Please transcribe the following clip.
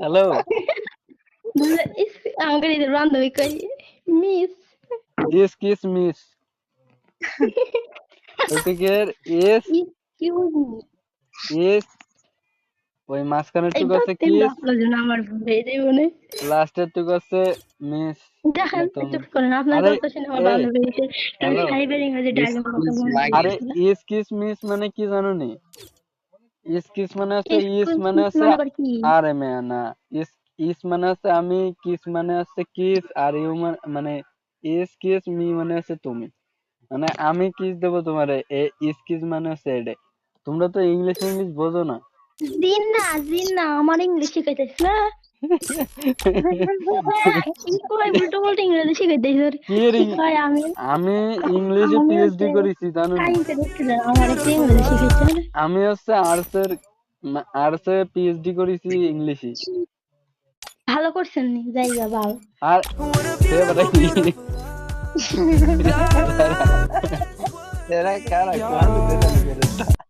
Hello. আমাকে নিজের বান্ধবী কই মিস ইস কিস মিস ওইদিকের এস এক্সকিউজ মি এস ওই মাঝখানের এই টুকু আছে ধরতেন না কিস, আপনার জন্য আমার ভুলে জীবনে লাস্টের টুকু আছে মিস। দেখেন মানে তুমি। চুপ করেন আপনার আরে কথা শুনে আমার এই বান্ধবী এসে হ্যালো। সাইবার ইংরেজি ডায়লগ কথা মনে আরে পড়তেছিল ইস কিস মিস মানে কি জানো নি? ইস কিস মানে আছে ইস এক্সকিউজ মানে মিস আছে মানে আবার কি আরে মেয়া না। ইস ইস মানে আছে আমি, কিস মানে আছে কিস, আর ইউ মানে ইস কিস মি মানে আছে তুমি। মানে আমি কিস দেবো তোমারে, ইস কিস মানে আছে এডে। তোমরা তো ইংলিশ ইংলিশ বোঝো না। জিন্না আমার ইংলিশ শিখাইতেছ না কি কয় উল্টো পাল্টা ইংরেজি শিখাইতেছ কি কি কয় আমি আমি ইংলিশে আমি পিএইচডি হচ্ছে করেছি জানো নি? সায়েন্সের স্টুডেন্ট আমার একটা ইংরেজি শিখাইছে আমি হচ্ছে আর্টসে পিএইচডি করেছি ইংলিশে। ভালো করছেন নি জায়গা বাল আর এবারে এরা কারা ক্লাস